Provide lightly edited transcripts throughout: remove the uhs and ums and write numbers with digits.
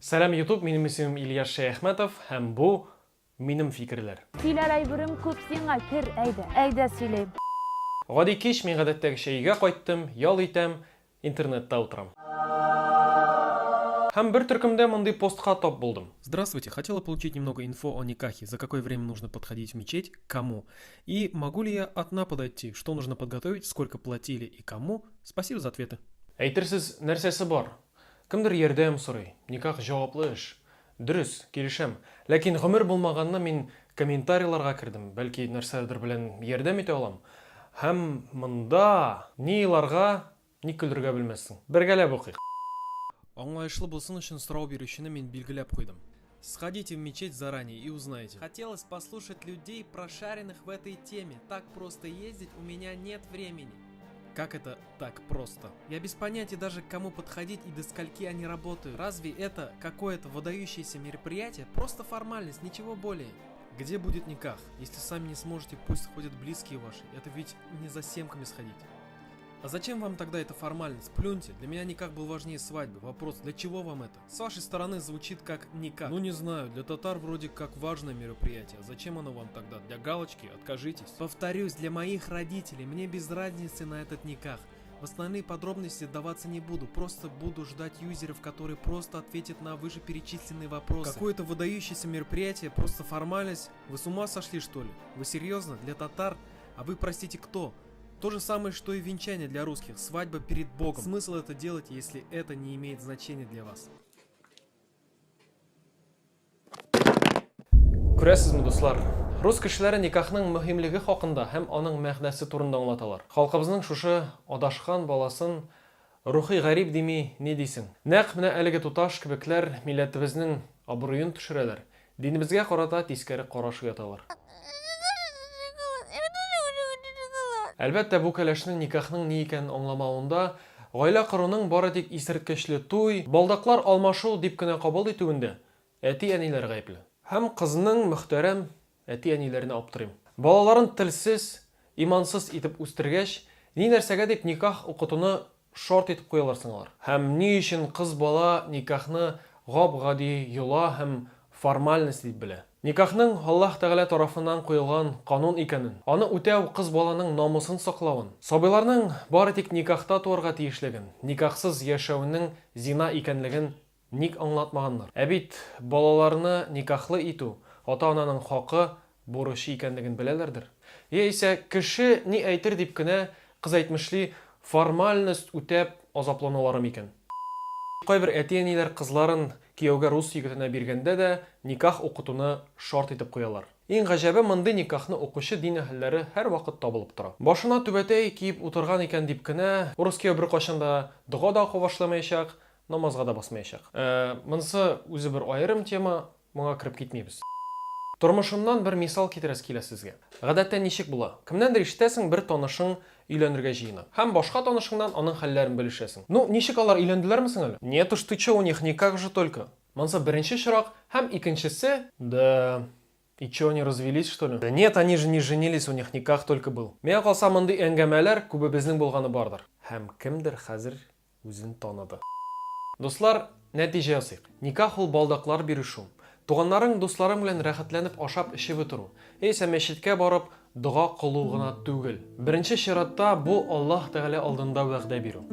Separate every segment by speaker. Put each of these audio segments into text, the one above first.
Speaker 1: Сәлам YouTube, минем исемем Ильяс Шәйхмәтов һәм бу минем фикерләр.
Speaker 2: Сөйләр әйберем күп сиңа кер, әйдә сөйләйм.
Speaker 1: Гади кич мин гадәттәгечә өйгә кайттым, ял итәм, интернетта утырам. Һәм бер төркемдә мондый постка тап булдым. Здравствуйте, хотела получить немного инфо о никахе, за какое время нужно подходить в мечеть, кому. И могу ли я одна подойти, что нужно подготовить, сколько платили и кому? Спасибо за ответы. Әйтерсез, нәрсәсе бар? Кемдер ярдәм сорый, никах җаваплы эш. Дөрес, килешәм. Ләкин гомер булмаганны мин комментарийларга кирдем, бәлки нәрсәдер белән ярдәм итә алам. Һәм монда ни иларга, ни көлдергә белмәссең. Бергәләп укыйк. Аңлаешлы булсын өчен сорау бирүчене мин билгеләп куйдым. Сходите в мечеть заранее и узнаете.
Speaker 3: Хотелось послушать людей, прошаренных в этой теме. Так просто ездить у меня нет времени.
Speaker 1: Как это так просто?
Speaker 3: Я без понятия даже к кому подходить и до скольки они работают. Разве это какое-то выдающееся мероприятие? Просто формальность, ничего более.
Speaker 1: Где будет никах? Если сами не сможете, пусть ходят близкие ваши. Это ведь не за семками сходить. А зачем вам тогда эта формальность? Плюньте, для меня никах был важнее свадьбы. Вопрос, для чего вам это? С вашей стороны звучит как никах. Ну не знаю, для татар вроде как важное мероприятие. Зачем оно вам тогда? Для галочки? Откажитесь.
Speaker 3: Повторюсь, для моих родителей, мне без разницы на этот никах. В основные подробности вдаваться не буду, просто буду ждать юзеров, которые просто ответят на вышеперечисленные вопросы.
Speaker 1: Какое-то выдающееся мероприятие, просто формальность. Вы с ума сошли, что ли? Вы серьезно? Для татар? А вы, простите, кто? То же самое, что и венчание для русских, свадьба перед Богом. Смысл это делать, если это не имеет значения для вас? Күрәсезме, дуслар? Рус кешеләре никахның мөһимлеге хакында һәм аның мәгънәсе турында аңлаталар. Халкыбызның шушы адашкан баласын рухи гарип дими, ни дисең? Нәкъ менә әлеге туташ кебекләр милләтебезнең абруен төшерәләр. Динебезгә карата тискәре караш уяталар. Әлбәттә, бу кәләшнең никахның ни икәнен аңламавында, гаилә коруның бары тик исерткечле туй, балдаклар алмашу дип кенә кабул итүендә әти-әниләр гаепле. Һәм кызның мөхтәрәм әти-әниләренә аптырыйм. Балаларын телсез, имансыз итеп үстергәч, ни нәрсәгә дип никах укытуны шарт итеп куялар сыңалар. Һәм ни өчен кыз бала никахны гап-гади йола һәм формальность дип белә. Никахның Аллаһ Тәгалә тарафыннан куелган канун икәнен, аны үтәү кыз баланың намусын саклавын, сабыйларның бары тик никахта туарга тиешлеген, никахсыз яшәүнең зина икәнлеген ник аңлатмаганнар. Ә бит балаларны никахлы итү ата-ананың хакы, бурычы икәнлеген беләләрдер. Яисә кеше ни әйтер дип кенә кыз әйтмешли формальность үтәп азапланулары микән. Кайбер әти-әниләр кызларын кияүгә рус егетенә биргәндә дә никах укытуны шарт итеп куялар. Иң гаҗәбе, мондый никахны укучы дин әһелләре һәр вакыт табылып тора. Башына түбәтәй киеп утырган икән дип кенә урыс кияү бер кашан да дуга да укый башламаячак, намазга да басмаячак. Монысы үзе бер аерым тема, моңа кирип китмибез. Тормышымнан бер мисал китерәс килә сезгә. Гадәттә ничек була? Кемнәндер ишетәсең, бер танышың өйләнергә җыена. Һәм башка танышыңнан аның хәлләрен белешәсең. Ну, ничек алар өйләнделәрме соң әле? Нет уж, ты чё, у них никак же только. Монсы беренче чирак, һәм икенчесе, да, и чё, они развелись, что ли? Да нет, они же не женились, у них никах только был. Миңа калса, мондый әңгәмәләр күбебезнең булганы бардыр. Һәм кемдер хәзер үзен таныды. Дуслар, нәтиҗә ясыйк. Никах ул балдаклар бирешү. Туганнарың, дусларың белән рәхәтләнеп ашап эчеп утыру. Яисә мәчеткә барып дуга кылу гына түгел. Беренче чиратта бу Аллаһ Тәгалә алдында вәгъдә бирү.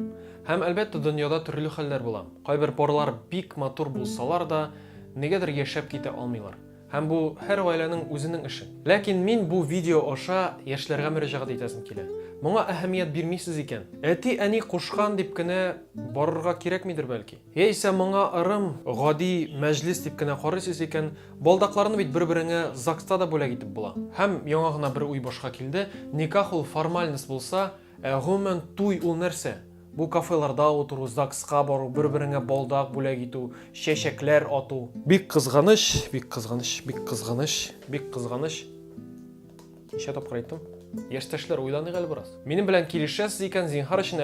Speaker 1: Һәм әлбәттә дөньяда төрле хәлләр була. Кайбер парлар бик матур булсалар да, нигәдер яшәп китә алмыйлар. Һәм бу һәр гаиләнең үзенең эше. Ләкин мин бу видео аша яшьләргә мөрәҗәгать итәсем килә. Моңа әһәмият бирмисез икән. Әти-әни кушкан дип кенә барырга кирәкмидер бәлки. Яисә моңа ырым, гади мәҗлес дип кенә карыйсыз икән, балдакларны бит бер-береңә ЗАГСта да бүләк итеп була. Һәм яңа гына бер уй башка килде. Никах ул формальность булса, гомумән туй ул нәрсә? Бу кафеларда утыру, ЗАГСка бару, бер-береңә балдак бүләк итү, чәчәкләр ату. Бик кызганыч, бик кызганыч, бик кызганыч, бик кызганыч. Ничә тапкыр әйттем? Яшьтәшләр, уйланыйк әле бераз. Минем белән килешәсез икән, зинһар өчен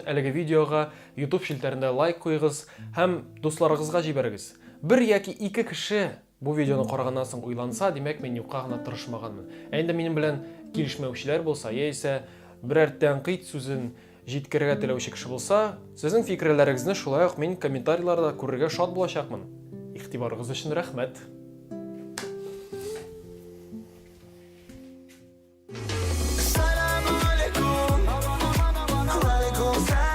Speaker 1: әлеге видеога YouTube шилтәрендә лайк куйгыз һәм дусларыгызга җибәрегез. Бер яки ике кеше бу видеоны караганнан соң уйланса, димәк мин юкка гына тырышмаганмын. Әнде минем белән килешмәүчеләр булса, яисә берәр тәнкыйть сүзен җиткерергә теләүче кеше булса, сезнең фикерләрегезне шулай ук мин комментарийларда күрергә шат булачакмын. Игътибарыгыз өчен рәхмәт.
Speaker 4: Assalamu alaikum. Wa alaikum salam.